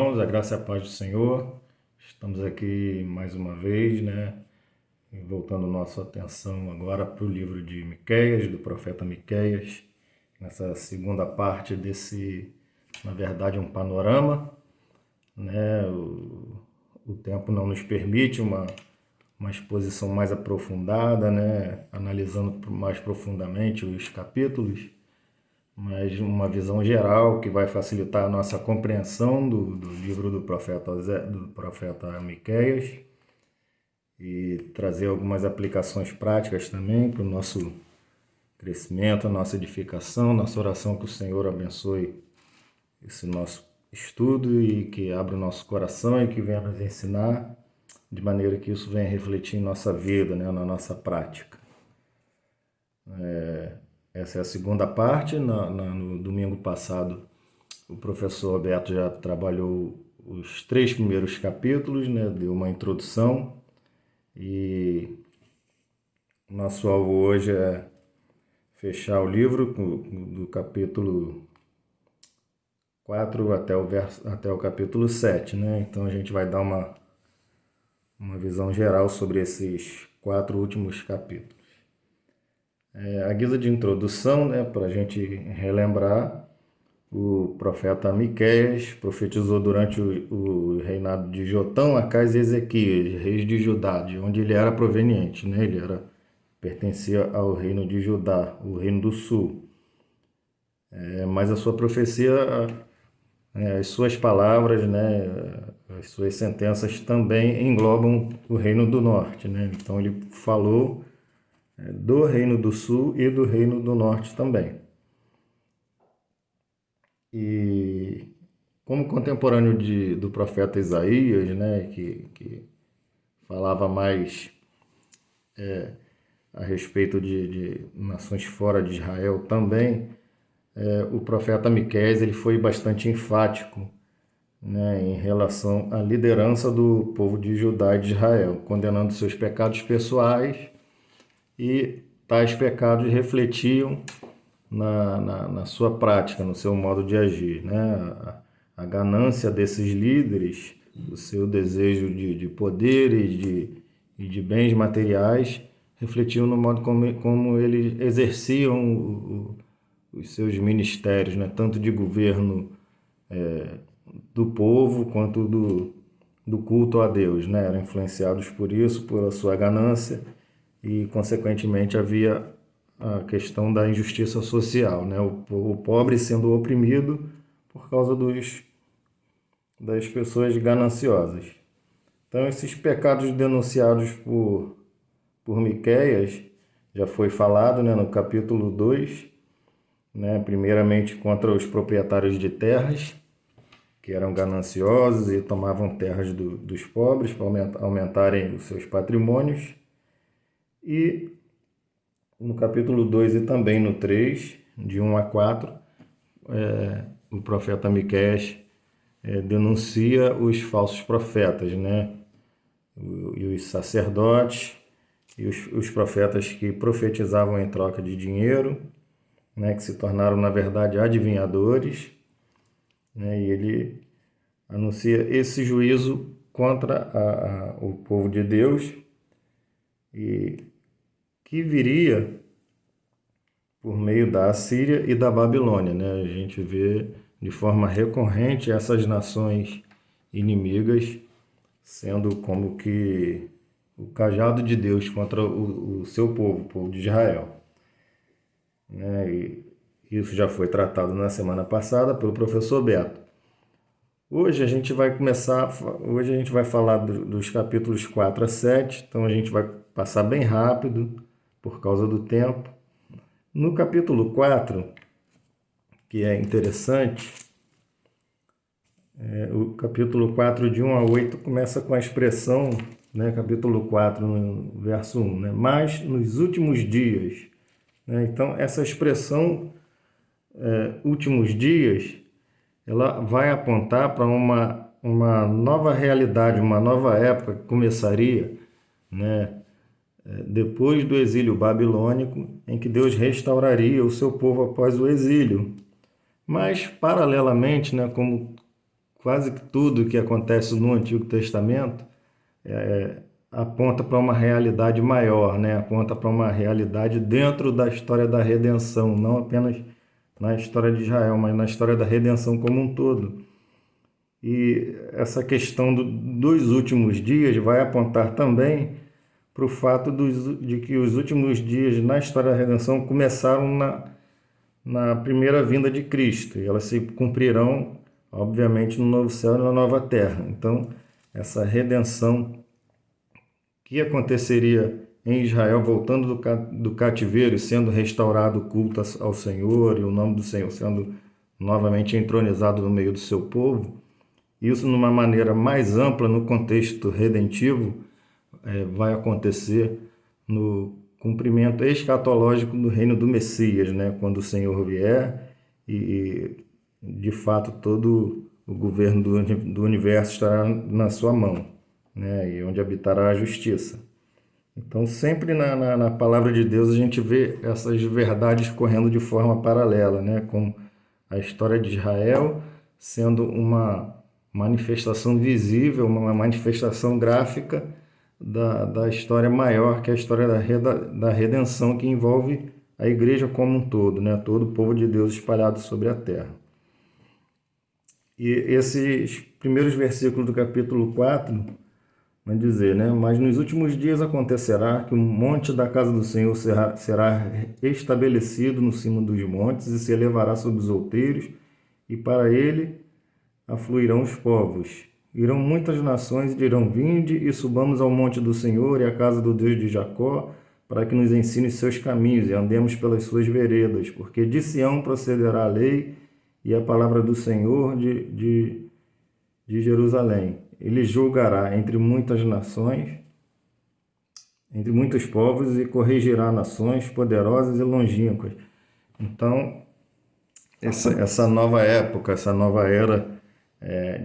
irmãos, a graça e a paz do Senhor. Estamos aqui mais uma vez, né? E voltando nossa atenção agora para o livro de Miqueias, do profeta Miqueias, nessa segunda parte desse, na verdade, um panorama, né? O tempo não nos permite uma exposição mais aprofundada, né? Analisando mais profundamente os capítulos, mas uma visão geral que vai facilitar a nossa compreensão do livro do profeta Miqueias e trazer algumas aplicações práticas também para o nosso crescimento, a nossa edificação, nossa oração que o Senhor abençoe esse nosso estudo e que abra o nosso coração e que venha nos ensinar de maneira que isso venha refletir em nossa vida, né, na nossa prática. Essa é a segunda parte. No domingo passado, o professor Roberto já trabalhou os 3 primeiros capítulos, né? Deu uma introdução. E nosso alvo hoje é fechar o livro do capítulo 4 até o capítulo 7, né? Então a gente vai dar uma visão geral sobre esses 4 últimos capítulos. A guisa de introdução, né, para a gente relembrar, o profeta Miqueias profetizou durante o reinado de Jotão, Acais e Ezequias, reis de Judá, de onde ele era proveniente, né? Pertencia ao reino de Judá, o reino do sul. Mas a sua profecia, as suas palavras, né, as suas sentenças também englobam o reino do norte, né? Então ele falou do reino do sul e do reino do norte também. E como contemporâneo do profeta Isaías, né, que falava mais a respeito de nações fora de Israel também, o profeta Miqueias ele foi bastante enfático, né, em relação à liderança do povo de Judá e de Israel, condenando seus pecados pessoais, e tais pecados refletiam na sua prática, no seu modo de agir, né? A ganância desses líderes, o seu desejo de poder e de bens materiais, refletiam no modo como eles exerciam os seus ministérios, né? Tanto de governo do povo quanto do culto a Deus, né? Eram influenciados por isso, pela sua ganância, e consequentemente havia a questão da injustiça social, né? O pobre sendo oprimido por causa das pessoas gananciosas. Então, esses pecados denunciados por Miqueias já foi falado, né, no capítulo 2, né, primeiramente contra os proprietários de terras, que eram gananciosos e tomavam terras dos pobres para aumentarem os seus patrimônios. E no capítulo 2 e também no 3, de 1 a 4, o profeta Miqueias denuncia os falsos profetas, né? E os sacerdotes e os profetas que profetizavam em troca de dinheiro, né? Que se tornaram, na verdade, adivinhadores, né? E ele anuncia esse juízo contra o povo de Deus, e que viria por meio da Assíria e da Babilônia, né? A gente vê de forma recorrente essas nações inimigas sendo como que o cajado de Deus contra o seu povo, o povo de Israel, né? E isso já foi tratado na semana passada pelo professor Beto. Hoje a gente vai falar dos capítulos 4 a 7, então a gente vai passar bem rápido por causa do tempo. No capítulo 4, que é interessante, o capítulo 4, de 1 a 8, começa com a expressão, né, capítulo 4, no verso 1, né, mas nos últimos dias. Né, então, essa expressão, últimos dias, ela vai apontar para uma nova realidade, uma nova época que começaria, né, depois do exílio babilônico, em que Deus restauraria o seu povo após o exílio. Mas, paralelamente, né, como quase que tudo que acontece no Antigo Testamento aponta para uma realidade maior, né? Aponta para uma realidade dentro da história da redenção, não apenas na história de Israel, mas na história da redenção como um todo. E essa questão dos últimos dias vai apontar também para o fato de que os últimos dias na história da redenção começaram na primeira vinda de Cristo, e elas se cumprirão, obviamente, no novo céu e na nova terra. Então, essa redenção que aconteceria em Israel, voltando do cativeiro e sendo restaurado o culto ao Senhor, e o nome do Senhor sendo novamente entronizado no meio do seu povo, isso numa maneira mais ampla, no contexto redentivo, vai acontecer no cumprimento escatológico do reino do Messias, né? Quando o Senhor vier e de fato todo o governo do universo estará na sua mão, né? E onde habitará a justiça. Então, sempre na palavra de Deus a gente vê essas verdades correndo de forma paralela, né? Com a história de Israel sendo uma manifestação visível, uma manifestação gráfica da história maior, que é a história da redenção, que envolve a igreja como um todo, né? Todo o povo de Deus espalhado sobre a terra. E esses primeiros versículos do capítulo 4 vão dizer, né? Mas nos últimos dias acontecerá que o monte da casa do Senhor será estabelecido no cimo dos montes e se elevará sobre os outeiros, e para ele afluirão os povos. Irão muitas nações e dirão: vinde e subamos ao monte do Senhor e à casa do Deus de Jacó, para que nos ensine seus caminhos e andemos pelas suas veredas, porque de Sião procederá a lei e a palavra do Senhor de Jerusalém. Ele julgará entre muitas nações, entre muitos povos, e corrigirá nações poderosas e longínquas. Então, essa nova época, essa nova era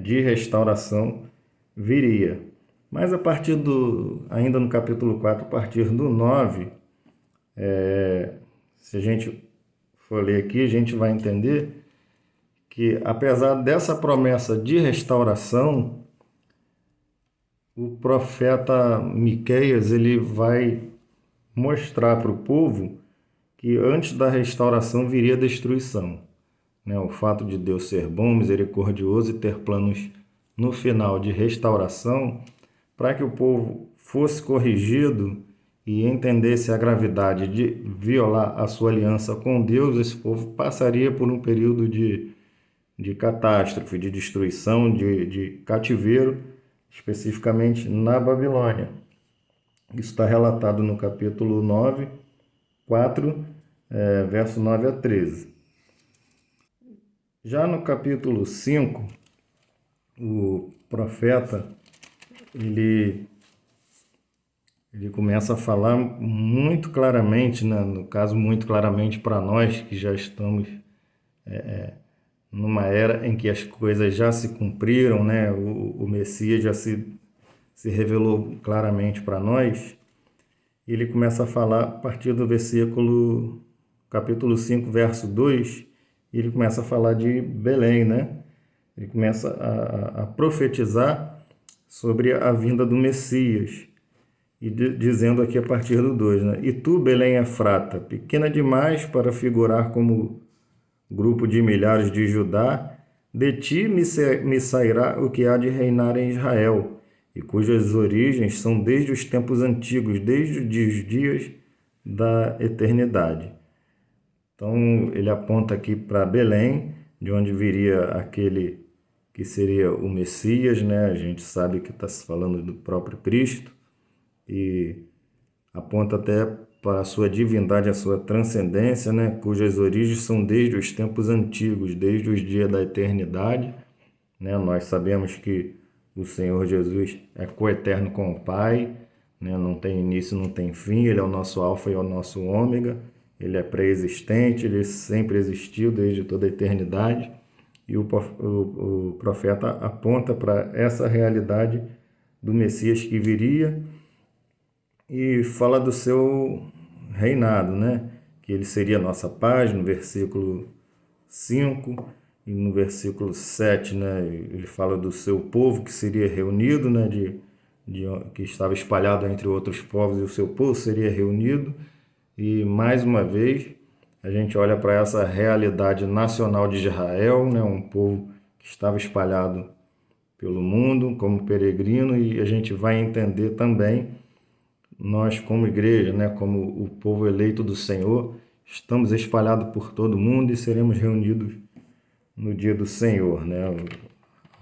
de restauração viria. Mas ainda no capítulo 4, a partir do 9, se a gente for ler aqui, a gente vai entender que, apesar dessa promessa de restauração, o profeta Miqueias ele vai mostrar para o povo que antes da restauração viria a destruição, né? O fato de Deus ser bom, misericordioso e ter planos no final de restauração, para que o povo fosse corrigido e entendesse a gravidade de violar a sua aliança com Deus, esse povo passaria por um período de catástrofe, de destruição, de cativeiro, especificamente na Babilônia. Isso está relatado no capítulo 9, 4, verso 9 a 13. Já no capítulo 5, o profeta ele começa a falar muito claramente, né? No caso, muito claramente para nós que já estamos numa era em que as coisas já se cumpriram, né? O Messias já se revelou claramente para nós. Ele começa a falar a partir do capítulo 5, verso 2, e ele começa a falar de Belém, né? Ele começa a profetizar sobre a vinda do Messias, e dizendo aqui a partir do 2, né? E tu, Belém Efrata, pequena demais para figurar como grupo de milhares de Judá, de ti me sairá o que há de reinar em Israel, e cujas origens são desde os tempos antigos, desde os dias da eternidade. Então, ele aponta aqui para Belém, de onde viria aquele que seria o Messias, né? A gente sabe que está se falando do próprio Cristo, e aponta até para a sua divindade, a sua transcendência, né? Cujas origens são desde os tempos antigos, desde os dias da eternidade, né? Nós sabemos que o Senhor Jesus é coeterno com o Pai, né? Não tem início, não tem fim, ele é o nosso alfa e é o nosso ômega, ele é pré-existente, ele sempre existiu desde toda a eternidade, e o profeta aponta para essa realidade do Messias que viria, e fala do seu reinado, né? Que ele seria a nossa paz, no versículo 5, e no versículo 7, né, ele fala do seu povo que seria reunido, né, que estava espalhado entre outros povos, e o seu povo seria reunido. E mais uma vez a gente olha para essa realidade nacional de Israel, né, um povo que estava espalhado pelo mundo como peregrino, e a gente vai entender também, nós como igreja, né, como o povo eleito do Senhor, estamos espalhados por todo mundo e seremos reunidos no dia do Senhor, né?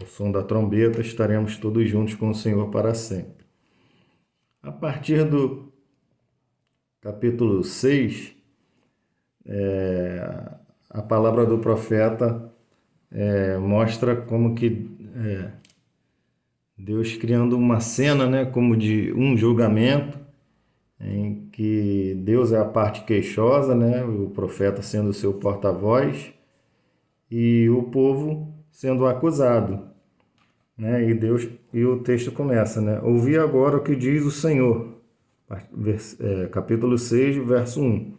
Ao som da trombeta estaremos todos juntos com o Senhor para sempre. A partir do capítulo 6, a palavra do profeta mostra como que Deus criando uma cena, né, como de um julgamento, em que Deus é a parte queixosa, né, o profeta sendo o seu porta-voz, e o povo sendo acusado, né? E o texto começa, né? Ouvi agora o que diz o Senhor. Capítulo 6, verso 1.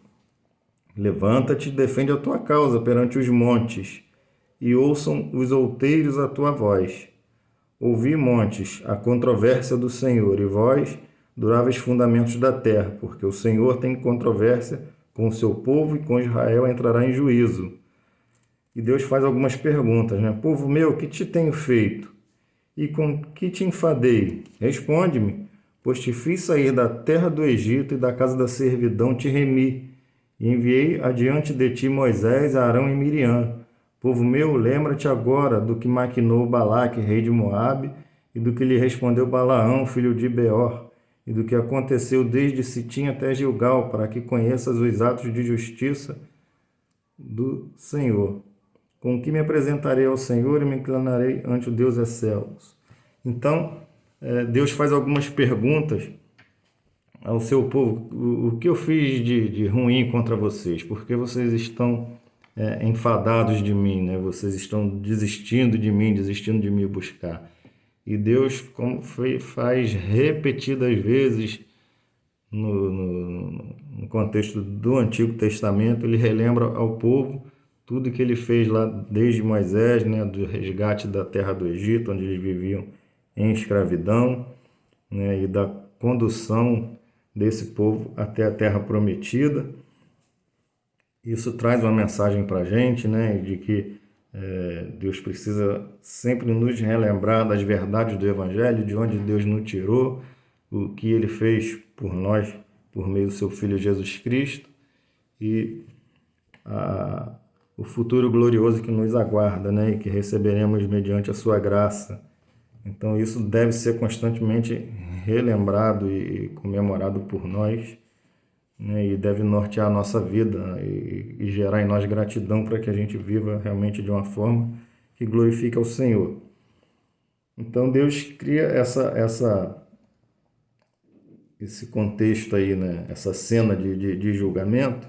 Levanta-te e defende a tua causa perante os montes, e ouçam os outeiros a tua voz. Ouvi, montes, a controvérsia do Senhor, e vós, duráveis fundamentos da terra, porque o Senhor tem controvérsia com o seu povo, e com Israel entrará em juízo. E Deus faz algumas perguntas, né? Povo meu, que te tenho feito? E com que te enfadei? Responde-me, pois te fiz sair da terra do Egito e da casa da servidão te remi. E enviei adiante de ti Moisés, Arão e Miriam. Povo meu, lembra-te agora do que maquinou Balaque, rei de Moabe, e do que lhe respondeu Balaão, filho de Beor, e do que aconteceu desde Sitim até Gilgal, para que conheças os atos de justiça do Senhor. Com que me apresentarei ao Senhor e me inclinarei ante o Deus dos céus. Então, Deus faz algumas perguntas ao seu povo. O que eu fiz de ruim contra vocês? Por que vocês estão enfadados de mim, né? Vocês estão desistindo de mim, desistindo de me buscar. E Deus, como faz repetidas vezes no contexto do Antigo Testamento, ele relembra ao povo tudo que ele fez lá desde Moisés, né, do resgate da terra do Egito, onde eles viviam em escravidão, né, e da condução desse povo até a terra prometida. Isso traz uma mensagem para a gente, né, de que Deus precisa sempre nos relembrar das verdades do Evangelho, de onde Deus nos tirou, o que Ele fez por nós, por meio do Seu Filho Jesus Cristo, e o futuro glorioso que nos aguarda, né, e que receberemos mediante a Sua graça. Então isso deve ser constantemente relembrado e comemorado por nós, né, e deve nortear a nossa vida e gerar em nós gratidão para que a gente viva realmente de uma forma que glorifique ao Senhor. Então Deus cria esse contexto aí, né, essa cena de julgamento,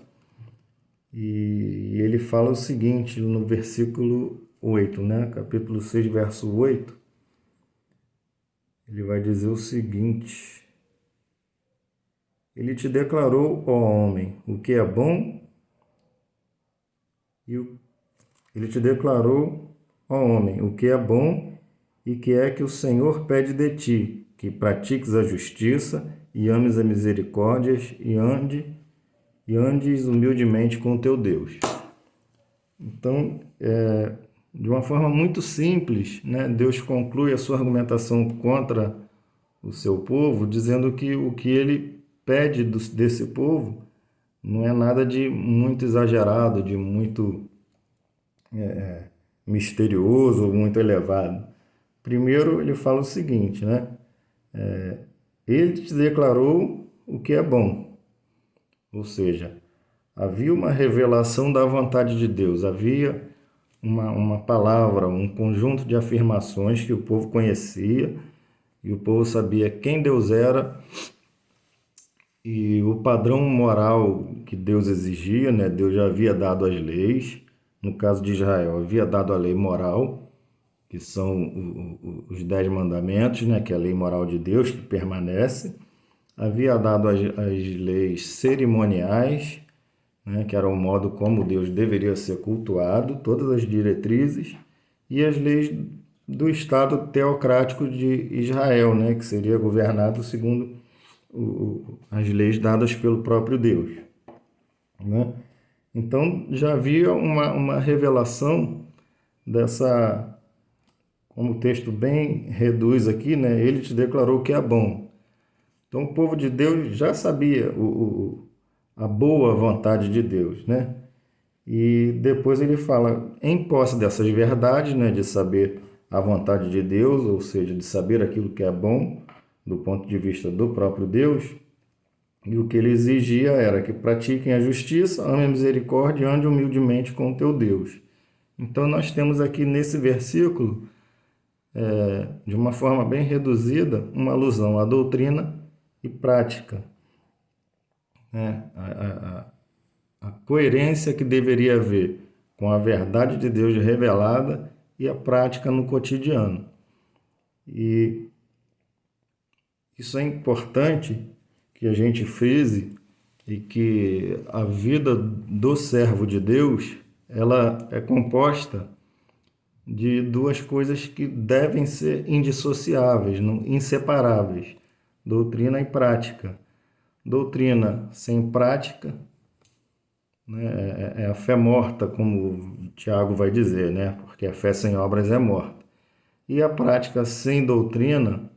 e ele fala o seguinte no versículo 8, né, capítulo 6, verso 8, ele vai dizer o seguinte: Ele te declarou, ó homem, o que é bom, ele te declarou, ó homem, o que é bom e que é que o Senhor pede de ti, que pratiques a justiça e ames a misericórdia e andes humildemente com o teu Deus. Então, de uma forma muito simples, né, Deus conclui a sua argumentação contra o seu povo, dizendo que o que ele pede desse povo não é nada de muito exagerado, de muito misterioso ou muito elevado. Primeiro, ele fala o seguinte, né? Ele te declarou o que é bom. Ou seja, havia uma revelação da vontade de Deus, havia uma palavra, um conjunto de afirmações que o povo conhecia, e o povo sabia quem Deus era e o padrão moral que Deus exigia, né? Deus já havia dado as leis, no caso de Israel, havia dado a lei moral, que são os 10 mandamentos, né? Que é a lei moral de Deus, que permanece. Havia dado as leis cerimoniais, né, que era o modo como Deus deveria ser cultuado, todas as diretrizes e as leis do Estado teocrático de Israel, né, que seria governado segundo as leis dadas pelo próprio Deus, né? Então já havia uma revelação dessa, como o texto bem reduz aqui, né, ele te declarou que é bom. Então o povo de Deus já sabia a boa vontade de Deus, né? E depois ele fala, em posse dessas verdades, né, de saber a vontade de Deus, ou seja, de saber aquilo que é bom do ponto de vista do próprio Deus, e o que ele exigia era que pratiquem a justiça, amem a misericórdia e andem humildemente com o teu Deus. Então nós temos aqui nesse versículo, de uma forma bem reduzida, uma alusão à doutrina e prática, né? A coerência que deveria haver com a verdade de Deus revelada e a prática no cotidiano. E isso é importante que a gente frise e que a vida do servo de Deus, ela é composta de duas coisas que devem ser indissociáveis, inseparáveis: doutrina e prática. Doutrina sem prática, né, é a fé morta, como Tiago vai dizer, né? Porque a fé sem obras é morta. E a prática sem doutrina,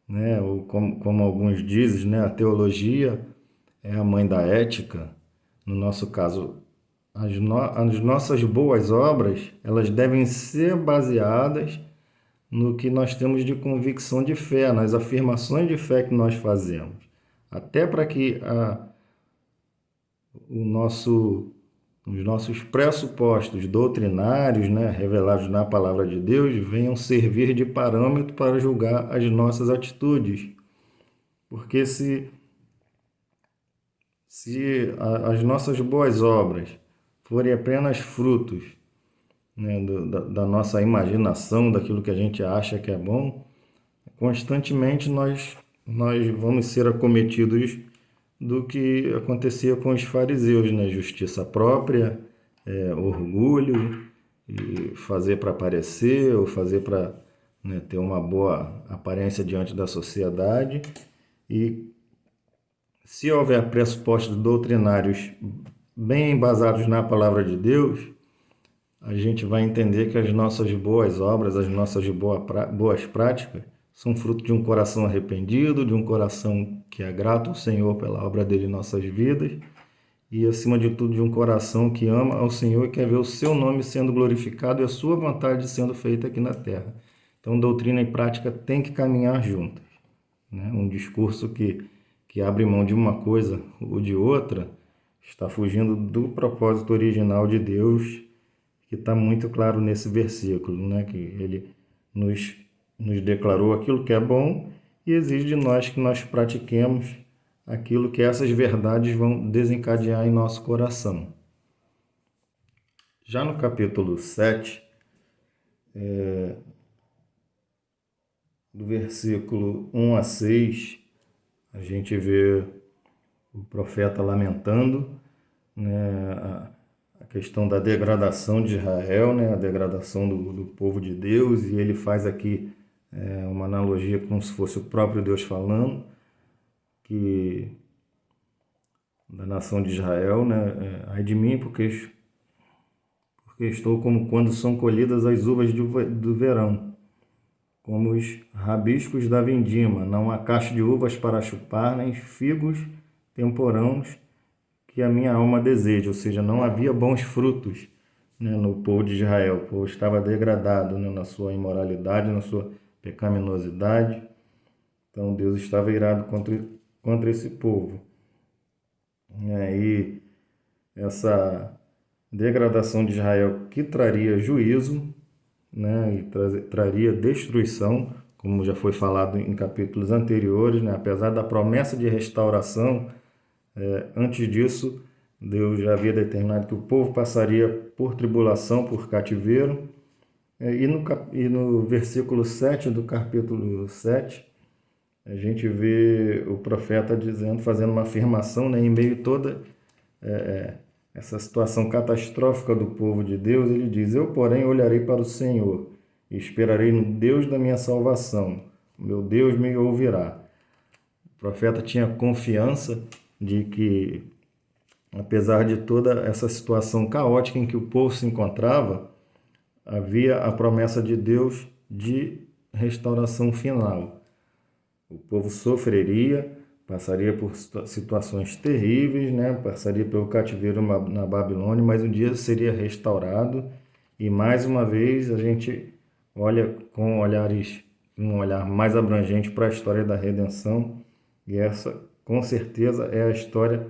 né? Ou como alguns dizem, né? A teologia é a mãe da ética. No nosso caso, as nossas boas obras, elas devem ser baseadas no que nós temos de convicção de fé, nas afirmações de fé que nós fazemos. Até para que o nosso os nossos pressupostos doutrinários, né, revelados na palavra de Deus, venham servir de parâmetro para julgar as nossas atitudes. Porque se as nossas boas obras forem apenas frutos, né, da nossa imaginação, daquilo que a gente acha que é bom, constantemente nós vamos ser acometidos do que acontecia com os fariseus, né? Justiça própria, orgulho, e fazer para aparecer ou fazer para, né, ter uma boa aparência diante da sociedade. E se houver pressupostos doutrinários bem embasados na palavra de Deus, a gente vai entender que as nossas boas obras, as nossas boas práticas, são fruto de um coração arrependido, de um coração que é grato ao Senhor pela obra dele em nossas vidas e, acima de tudo, de um coração que ama ao Senhor e quer ver o seu nome sendo glorificado e a sua vontade sendo feita aqui na terra. Então, doutrina e prática têm que caminhar juntas, né? Um discurso que abre mão de uma coisa ou de outra está fugindo do propósito original de Deus, que está muito claro nesse versículo, né? Que ele nos declarou aquilo que é bom e exige de nós que nós pratiquemos aquilo que essas verdades vão desencadear em nosso coração. Já no capítulo 7, do versículo 1 a 6, a gente vê o profeta lamentando, né, a questão da degradação de Israel, né, a degradação do povo de Deus, e ele faz aqui uma analogia como se fosse o próprio Deus falando, que da nação de Israel, né, ai de mim, porque estou como quando são colhidas as uvas do verão, como os rabiscos da vindima, não há cacho de uvas para chupar, nem figos temporãos que a minha alma deseja, ou seja, não havia bons frutos, né, no povo de Israel. O povo estava degradado, né, na sua imoralidade, na sua pecaminosidade. Então Deus estava irado contra esse povo. E essa degradação de Israel que traria juízo, né, e traria destruição, como já foi falado em capítulos anteriores, né, apesar da promessa de restauração. Antes disso, Deus já havia determinado que o povo passaria por tribulação, por cativeiro. E no versículo 7 do capítulo 7, a gente vê o profeta dizendo, fazendo uma afirmação, né, em meio a toda essa situação catastrófica do povo de Deus, ele diz: Eu, porém, olharei para o Senhor e esperarei no Deus da minha salvação. Meu Deus me ouvirá. O profeta tinha confiança de que, apesar de toda essa situação caótica em que o povo se encontrava, havia a promessa de Deus de restauração final. O povo sofreria, passaria por situações terríveis, né? Passaria pelo cativeiro na Babilônia, mas um dia seria restaurado. E mais uma vez a gente olha com um olhar mais abrangente para a história da redenção. E essa, com certeza, é a história,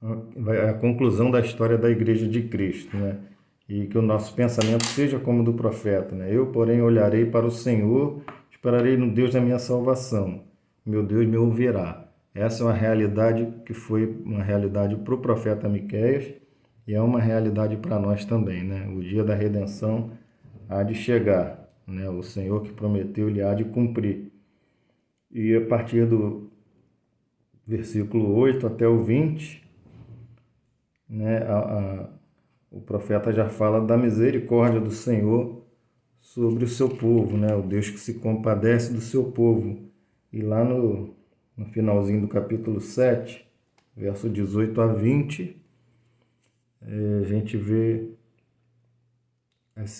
a conclusão da história da Igreja de Cristo, né? E que o nosso pensamento seja como o do profeta, né? Eu, porém, olharei para o Senhor, esperarei no Deus da minha salvação. Meu Deus me ouvirá. Essa é uma realidade que foi uma realidade para o profeta Miqueias e é uma realidade para nós também, né? O dia da redenção há de chegar, né? O Senhor que prometeu, ele há de cumprir. E a partir do versículo 8 até o 20, né, o profeta já fala da misericórdia do Senhor sobre o seu povo, né? O Deus que se compadece do seu povo. E lá no finalzinho do capítulo 7, verso 18 a 20, a gente vê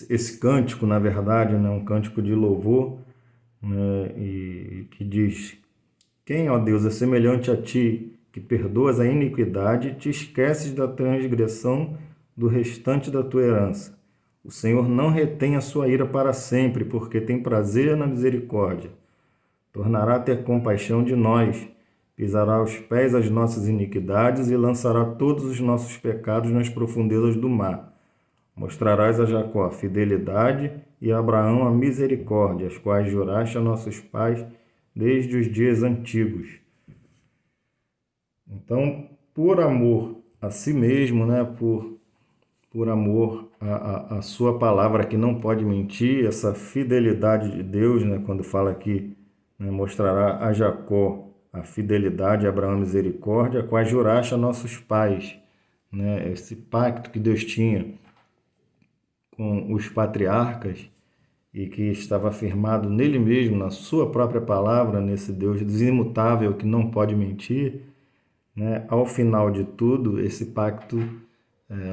esse cântico, na verdade, né? Um cântico de louvor, né? E que diz: Quem, ó Deus, é semelhante a ti, que perdoas a iniquidade e te esqueces da transgressão do restante da tua herança? O Senhor não retém a sua ira para sempre, porque tem prazer na misericórdia. Tornará a ter compaixão de nós, pisará aos pés as nossas iniquidades e lançará todos os nossos pecados nas profundezas do mar. Mostrarás a Jacó a fidelidade e a Abraão a misericórdia, as quais juraste a nossos pais desde os dias antigos. Então, por amor a si mesmo, né, por amor à sua palavra que não pode mentir, essa fidelidade de Deus, né, quando fala aqui, né, mostrará a Jacó a fidelidade, a Abraão a misericórdia, quais juraste a nossos pais, né, esse pacto que Deus tinha com os patriarcas e que estava afirmado nele mesmo, na sua própria palavra, nesse Deus imutável que não pode mentir, né? Ao final de tudo, esse pacto,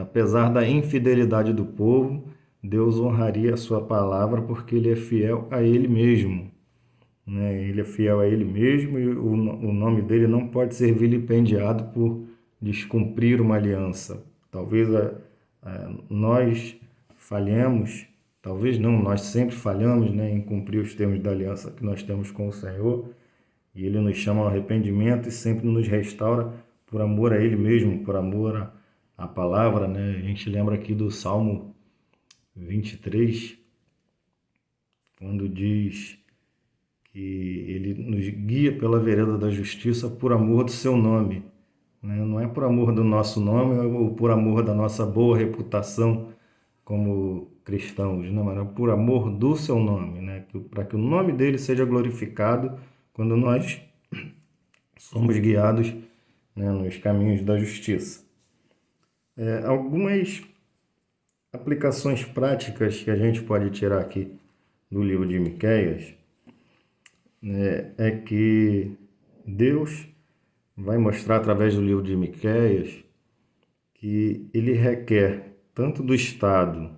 apesar da infidelidade do povo, Deus honraria a sua palavra porque ele é fiel a ele mesmo, né? Ele é fiel a ele mesmo e o nome dele não pode ser vilipendiado por descumprir uma aliança. Talvez nós falhemos, talvez não, nós sempre falhamos, né, em cumprir os termos da aliança que nós temos com o Senhor, e Ele nos chama ao arrependimento e sempre nos restaura por amor a Ele mesmo, por amor à palavra, né? A gente lembra aqui do Salmo 23, quando diz que Ele nos guia pela vereda da justiça por amor do seu nome, né? Não é por amor do nosso nome ou por amor da nossa boa reputação como cristãos, né? Mas é por amor do seu nome, né? Para que o nome dele seja glorificado quando nós somos guiados, né, nos caminhos da justiça. Algumas aplicações práticas que a gente pode tirar aqui do livro de Miqueias, né, é que Deus vai mostrar através do livro de Miqueias que ele requer tanto do Estado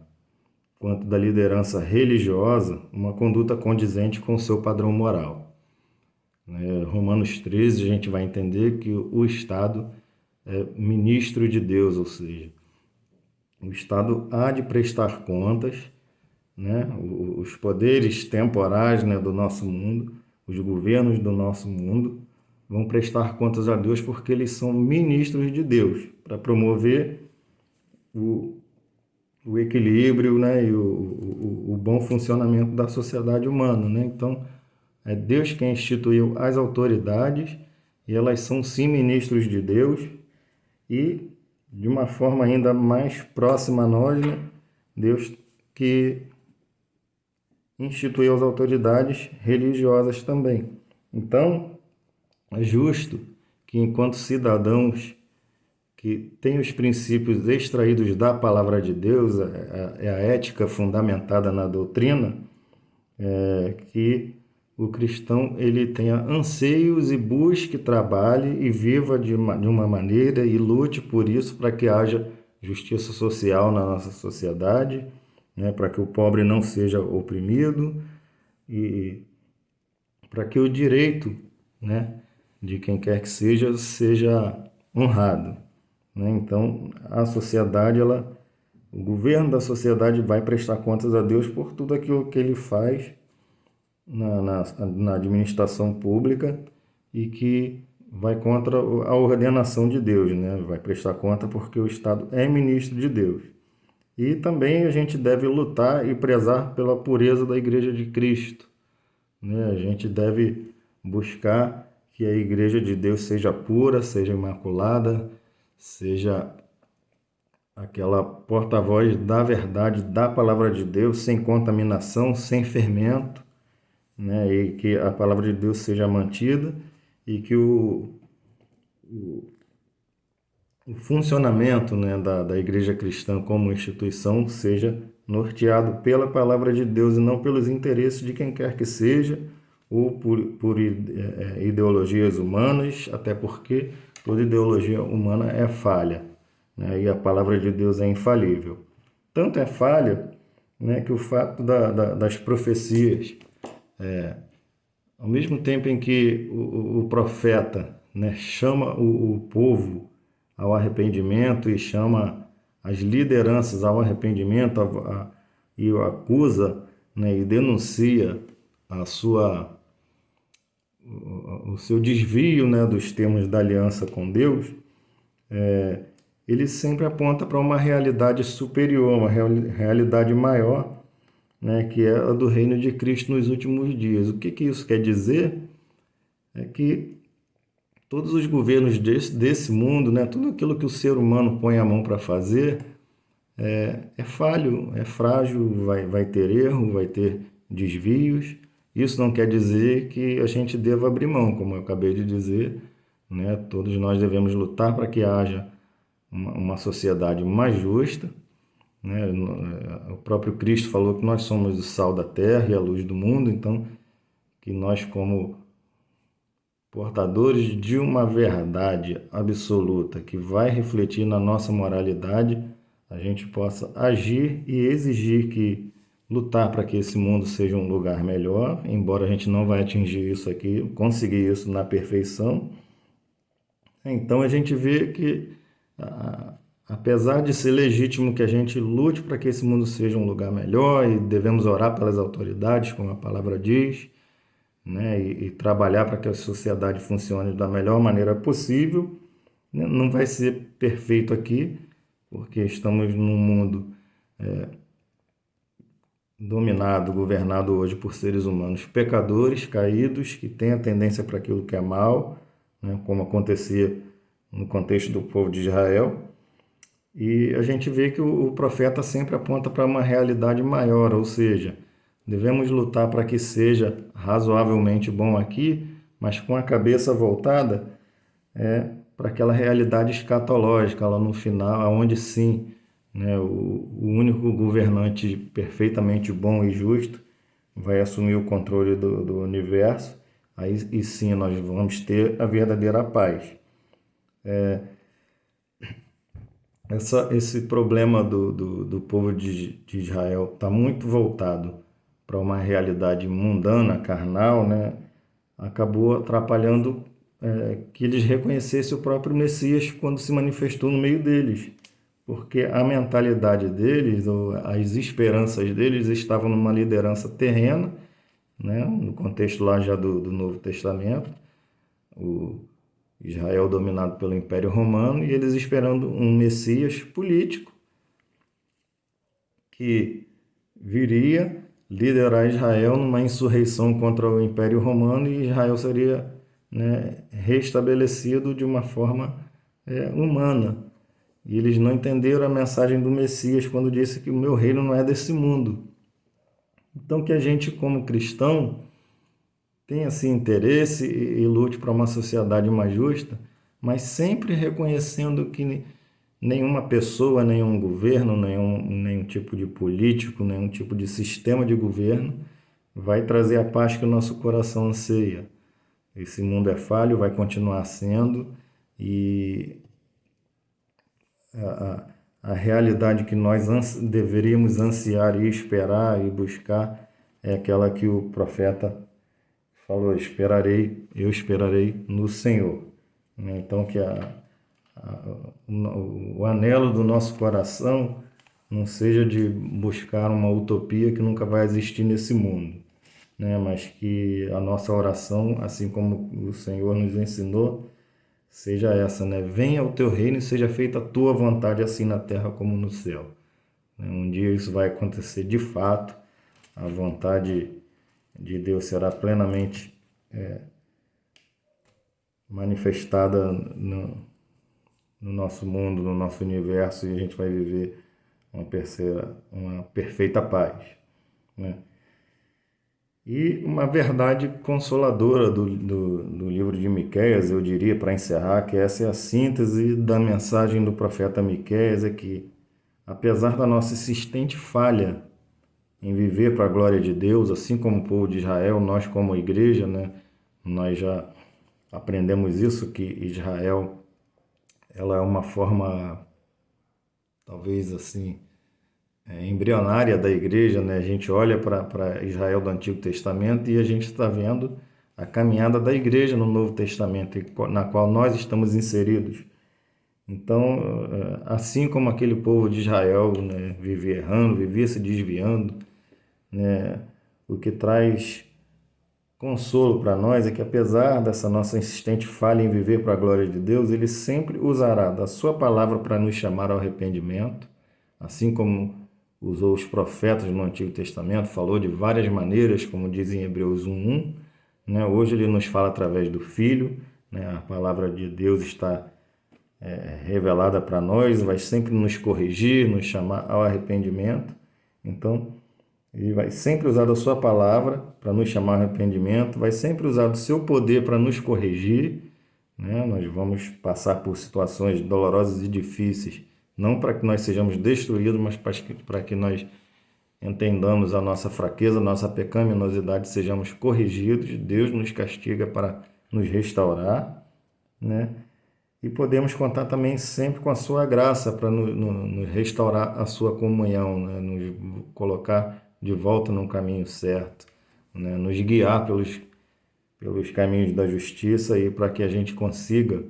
quanto da liderança religiosa uma conduta condizente com o seu padrão moral. Romanos 13, a gente vai entender que o Estado é ministro de Deus, ou seja, o Estado há de prestar contas, né? Os poderes temporais, né, do nosso mundo, os governos do nosso mundo, vão prestar contas a Deus porque eles são ministros de Deus, para promover o equilíbrio, né, e o bom funcionamento da sociedade humana, né? Então, é Deus quem instituiu as autoridades e elas são sim ministros de Deus e, de uma forma ainda mais próxima a nós, né, Deus que instituiu as autoridades religiosas também. Então, é justo que, enquanto cidadãos que tem os princípios extraídos da palavra de Deus, é a ética fundamentada na doutrina, que o cristão ele tenha anseios e busque, trabalhe e viva de uma maneira e lute por isso para que haja justiça social na nossa sociedade, né, para que o pobre não seja oprimido e para que o direito, né, de quem quer que seja honrado, né? Então, a sociedade, o governo da sociedade vai prestar contas a Deus por tudo aquilo que ele faz na administração pública e que vai contra a ordenação de Deus, né? Vai prestar conta porque o Estado é ministro de Deus. E também a gente deve lutar e prezar pela pureza da Igreja de Cristo, né? A gente deve buscar que a Igreja de Deus seja pura, seja imaculada, seja aquela porta-voz da verdade, da palavra de Deus, sem contaminação, sem fermento, né? E que a palavra de Deus seja mantida e que o funcionamento, né, da igreja cristã como instituição seja norteado pela palavra de Deus e não pelos interesses de quem quer que seja ou por ideologias humanas, até porque toda ideologia humana é falha, né, e a palavra de Deus é infalível. Tanto é falha, né, que o fato das profecias, ao mesmo tempo em que o profeta, né, chama o povo ao arrependimento e chama as lideranças ao arrependimento e o acusa, né, e denuncia o seu desvio, né, dos termos da aliança com Deus, ele sempre aponta para uma realidade superior, uma realidade maior, né, que é a do reino de Cristo nos últimos dias. O que isso quer dizer? É que todos os governos desse mundo, né, tudo aquilo que o ser humano põe a mão para fazer, é falho, é frágil, vai ter erro, vai ter desvios. Isso não quer dizer que a gente deva abrir mão, como eu acabei de dizer, né? Todos nós devemos lutar para que haja uma sociedade mais justa, né? O próprio Cristo falou que nós somos o sal da terra e a luz do mundo, então que nós, como portadores de uma verdade absoluta que vai refletir na nossa moralidade, a gente possa agir e exigir que lutar para que esse mundo seja um lugar melhor, embora a gente não vai atingir isso aqui, conseguir isso na perfeição. Então a gente vê que, apesar de ser legítimo que a gente lute para que esse mundo seja um lugar melhor e devemos orar pelas autoridades, como a palavra diz, né, e trabalhar para que a sociedade funcione da melhor maneira possível, né? Não vai ser perfeito aqui, porque estamos num mundo dominado, governado hoje por seres humanos pecadores, caídos, que têm a tendência para aquilo que é mal, né, como acontecia no contexto do povo de Israel. E a gente vê que o profeta sempre aponta para uma realidade maior, ou seja, devemos lutar para que seja razoavelmente bom aqui, mas com a cabeça voltada para aquela realidade escatológica lá no final, onde sim, né, o único governante perfeitamente bom e justo vai assumir o controle do universo, aí e sim nós vamos ter a verdadeira paz. Esse problema do povo de Israel está muito voltado para uma realidade mundana, carnal, né? Acabou atrapalhando que eles reconhecessem o próprio Messias quando se manifestou no meio deles, porque a mentalidade deles, ou as esperanças deles estavam numa liderança terrena, né? No contexto lá já do Novo Testamento, o Israel dominado pelo Império Romano e eles esperando um Messias político que viria liderar Israel numa insurreição contra o Império Romano e Israel seria, né, restabelecido de uma forma humana. E eles não entenderam a mensagem do Messias quando disse que o meu reino não é desse mundo. Então que a gente, como cristão, tenha esse interesse e lute para uma sociedade mais justa, mas sempre reconhecendo que nenhuma pessoa, nenhum governo, nenhum tipo de político, nenhum tipo de sistema de governo vai trazer a paz que o nosso coração anseia. Esse mundo é falho, vai continuar sendo, e a realidade que nós deveríamos ansiar e esperar e buscar é aquela que o profeta falou: eu esperarei no Senhor. Então, que o anelo do nosso coração não seja de buscar uma utopia que nunca vai existir nesse mundo, né? Mas que a nossa oração, assim como o Senhor nos ensinou, seja essa, né? Venha o teu reino e seja feita a tua vontade, assim na terra como no céu. Um dia isso vai acontecer de fato, a vontade de Deus será plenamente manifestada no nosso mundo, no nosso universo, e a gente vai viver uma perfeita paz, né? E uma verdade consoladora do livro de Miqueias, eu diria, para encerrar, que essa é a síntese da mensagem do profeta Miqueias, é que, apesar da nossa insistente falha em viver para a glória de Deus, assim como o povo de Israel, nós como igreja, né, nós já aprendemos isso, que Israel, ela é uma forma, talvez assim, embrionária da igreja, né? A gente olha para Israel do Antigo Testamento e a gente está vendo a caminhada da igreja no Novo Testamento, na qual nós estamos inseridos. Então, assim como aquele povo de Israel, né, vivia errando, vivia se desviando, né, o que traz consolo para nós é que, apesar dessa nossa insistente falha em viver para a glória de Deus, Ele sempre usará da Sua palavra para nos chamar ao arrependimento, assim como usou os profetas no Antigo Testamento, falou de várias maneiras, como diz em Hebreus 1:1, né? Hoje Ele nos fala através do Filho, né? A palavra de Deus está revelada para nós, vai sempre nos corrigir, nos chamar ao arrependimento. Então, Ele vai sempre usar da sua palavra para nos chamar ao arrependimento, vai sempre usar do seu poder para nos corrigir, né? Nós vamos passar por situações dolorosas e difíceis, não para que nós sejamos destruídos, mas para que nós entendamos a nossa fraqueza, a nossa pecaminosidade, sejamos corrigidos. Deus nos castiga para nos restaurar, né? E podemos contar também sempre com a sua graça para nos restaurar a sua comunhão, né? Nos colocar de volta no caminho certo, né? Nos guiar pelos caminhos da justiça, e para que a gente consiga,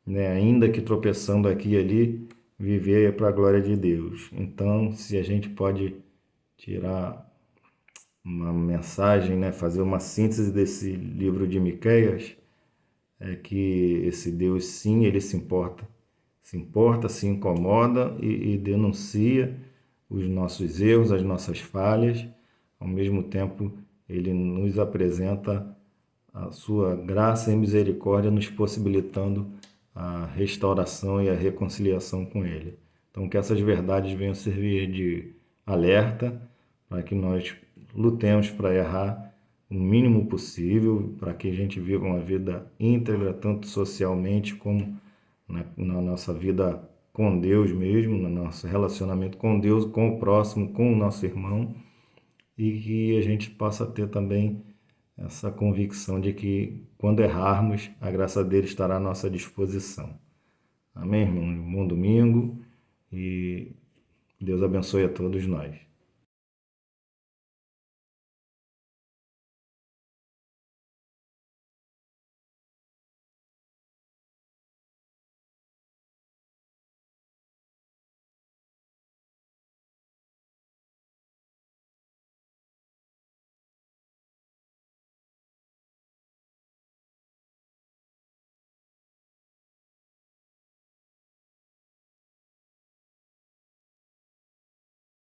né, ainda que tropeçando aqui e ali, viver para a glória de Deus. Então, se a gente pode tirar uma mensagem, né, fazer uma síntese desse livro de Miqueias, é que esse Deus, sim, ele se importa, se incomoda e denuncia os nossos erros, as nossas falhas. Ao mesmo tempo, ele nos apresenta a sua graça e misericórdia, nos possibilitando a restauração e a reconciliação com Ele. Então, que essas verdades venham servir de alerta para que nós lutemos para errar o mínimo possível, para que a gente viva uma vida íntegra, tanto socialmente como na nossa vida com Deus mesmo, no nosso relacionamento com Deus, com o próximo, com o nosso irmão, e que a gente possa ter também essa convicção de que, quando errarmos, a graça dele estará à nossa disposição. Amém, irmão? Bom domingo, e Deus abençoe a todos nós.